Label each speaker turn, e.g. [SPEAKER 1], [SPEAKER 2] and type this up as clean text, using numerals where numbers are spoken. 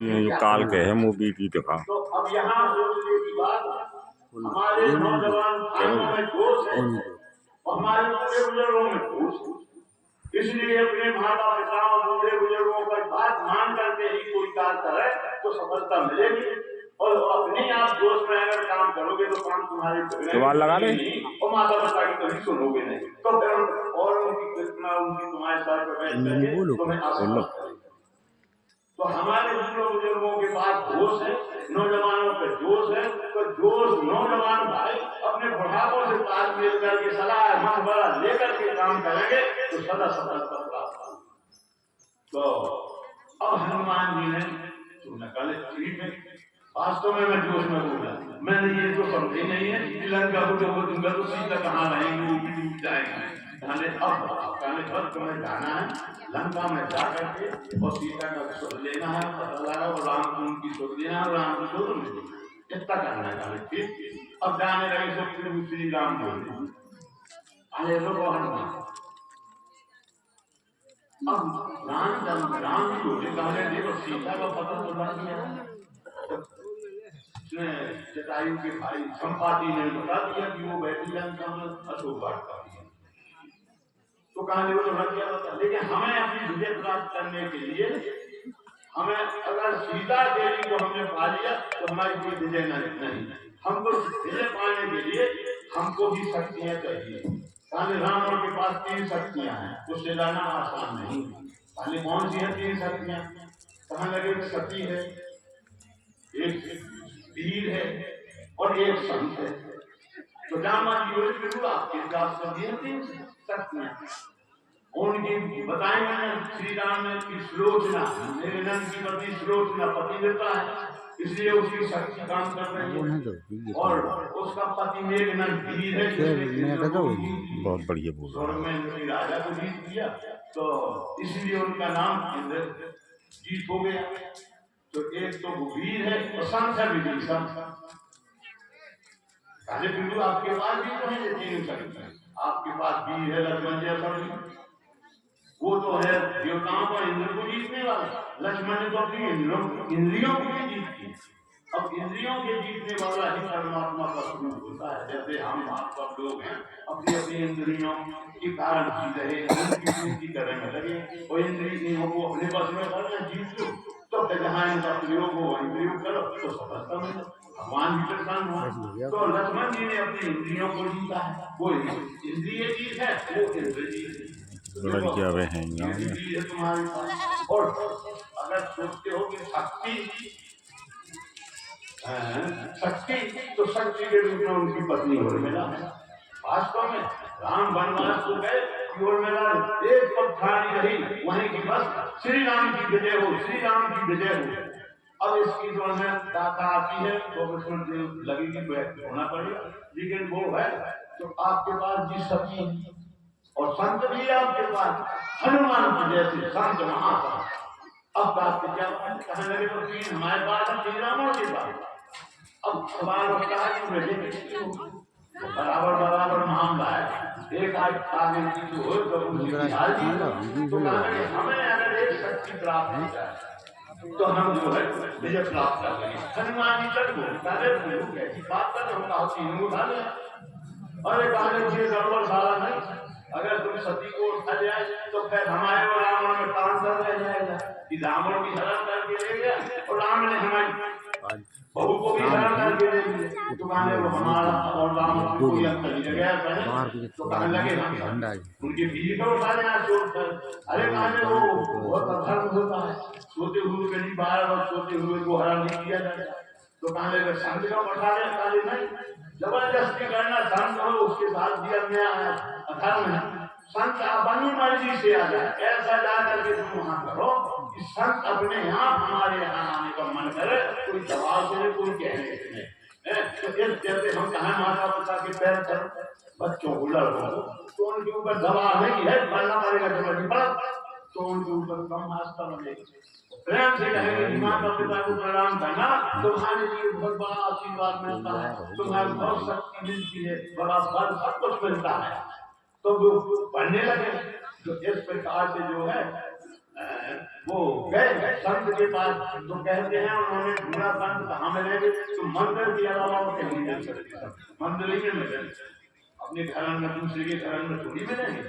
[SPEAKER 1] ये जो काल के है मूवी की दिखा
[SPEAKER 2] तो अब यहाँ सोचने की बात हमारे नौजवान भाइयों में जोश है और हमारे बूढ़े बुजुर्गों में जोश है। इसलिए अपने माता पिताओं बूढ़े बुजुर्गों का बात मान करके ही कोई कार्य करे तो सफलता मिलेगी। और अपने आप जोश में अगर काम करोगे तो काम तुम्हारे
[SPEAKER 1] लगा ले
[SPEAKER 2] और माता पिता की कभी सुनोगे नहीं। तो फिर और उनकी कृष्णा उनकी तुम्हारे साथ तुम्हें आसान करेगी। तो हमारे बुजुर्गों के पास जोश है, नौजवानों पे जोश है। तो जोश नौजवान भाई अपने बुढ़ापों से तालमेल करके सलाह मशवरा लेकर के काम करेंगे तो सदा सफलता प्राप्त होगी। तो अब हनुमान जी ने तुमने कहा ठीक है, वास्तव में मैं जोश में बोला, मैंने ये तो समझी नहीं है कि लंका को जो दूंगा तो सीता कहाँ रहेंगी, वो भी डूब जाएंगे। कहने अब तुम्हें जाना है लंका में जा करके और सीता का सुध लेना है, पता लगा और राम को उनकी सुध लेना है और राम की सुध लेना, इतना करना है। ठीक, अब जाने लगे सब श्री राम बोले अरे लोग हनुमान। अब राम जी बोले कहने देखो सीता का पता तो लग गया, जटायु के भाई संपाति ने बता दिया कि वो बैठी लंका में अशोक वाट का। तो कहानी वो तो लग गया था, लेकिन हमें अपनी विजय प्राप्त करने के लिए हमें अगर सीता देवी को हमने पा लिया तो हमारी कोई विजय नहीं। हमको विजय पाने के लिए हमको भी शक्तियां चाहिए। रावण के पास 3 शक्तियां हैं, उससे लाना आसान नहीं। पहले कौन सी है 3 शक्तियां? कहाँ लगे? सती है, एक वीर है और एक संत है। तो रामा जी बोले बिल्कुल आपके पास सभी 3 शक्तियां उनकी बताएं। मैंने श्री राम ने की सुलोचना, मेरे नंद की पत्नी सुलोचना पति देता है, इसलिए उसकी शक्ति काम कर रही है। और उसका पति मेघनंद वीर है,
[SPEAKER 1] बहुत बढ़िया बोल
[SPEAKER 2] रहा है, राजा को जीत दिया, तो इसलिए उनका नाम जीत हो गया। तो एक तो वीर है और संत है विभीषण। बिल्कुल आपके पास भी तो है ये 3 शक्ति, आपके पास वीर है लक्ष्मण जैसा, वो तो है देवताओं का इंद्र को जीतने वाला। लक्ष्मण ने तो अपनी इंद्रियों को भी जीत की। अब इंद्रियों के जीतने वाला ही परमात्मा का स्वरूप होता है। जैसे हम आप सब लोग हैं अपनी अपनी इंद्रियों के कारण जी रहे, उनकी पूर्ति करने में लगे और इंद्रियों को अपने बस में करना जीत लो, तो जहाँ इनका प्रयोग हो वही प्रयोग करो तो सफलता मिले। भगवान भी प्रसन्न हुआ। तो लक्ष्मण जी ने अपनी इंद्रियों को जीता है, वो इंद्रिय जीत है, वो इंद्र जीत है।
[SPEAKER 1] लड़कियां वे हैं
[SPEAKER 2] तुम्हारे पास। और अगर सोचते हो कि शक्ति तो शक्ति के रूप में उनकी पत्नी उर्मिला है। वास्तव में राम वनवास को गए, उर्मिला एक पग खाली रही वहीं की बस श्री राम की विजय हो, श्री राम की विजय हो। अब इसकी जो है दाता आती है तो उसमें लगेगी होना पड़ेगा, लेकिन वो है तो आपके पास जी सती और संत भी आपके पास हनुमान की जैसे संत महात्मा। अब बात क्या कहने लगे तो 3 हमारे पास है, 3 रावण के पास। अब सवाल उठता है कि बराबर मामला है, एक आज आगे की जो हो तो हमें अगर एक शक्ति प्राप्त हो जाए तो हम जो है विजय प्राप्त कर लेंगे। हनुमान जी तक कैसी बात कर रहे, हम कहा उठा ले। अरे कहने ये गड़बड़ सारा नहीं, अगर तुम सती को उठा जाए तो फिर हमारे और रावण में काम कर रह जाएगा कि रावण की हरण करके ले गया और राम ने हमारी बहू को भी हरण करके ले गया। तो कहने वो हमारा और रावण को कोई अंतर नहीं गया। तो कहने लगे उनके बीवी को उठा लेना सोच कर। अरे कहने वो बहुत अधर्म होता है, सोते हुए कहीं बाहर और सोते हुए को हरण नहीं किया जाएगा। तो कहने लगे संत का उठा ले, कहने नहीं जबरदस्ती करना धर्म हो, उसके साथ भी अन्याय है, अधर्म है। संत अपनी मर्जी से आ जाए, ऐसा जा करके तुम वहां करो कि संत अपने आप हमारे यहाँ आने का मन करे, कोई दबाव से कोई कहने से नहीं। तो जैसे हम कहा माता पिता के पैर पर बच्चों को लड़को तो उनके ऊपर दबाव नहीं है, पढ़ना पड़ेगा जबरदस्ती पढ़, तो उनके ऊपर कम आस्था बनेगी। प्रेम से कहेंगे माता पिता को प्रणाम करना, तुम्हारे लिए बहुत बड़ा आशीर्वाद मिलता है, तुम्हारी बहुत शक्ति मिलती है, बड़ा बल सब कुछ मिलता है। तो वो पढ़ने लगे। तो इस प्रकार से जो है वो गए संत के पास तो कहते हैं उन्होंने ढूंढा संत कहाँ मिलेंगे तो मंदिर के अलावा वो कहीं नहीं मिले। मंदिर ही में मिले, अपने घर में दूसरे के घर में थोड़ी मिलेंगे।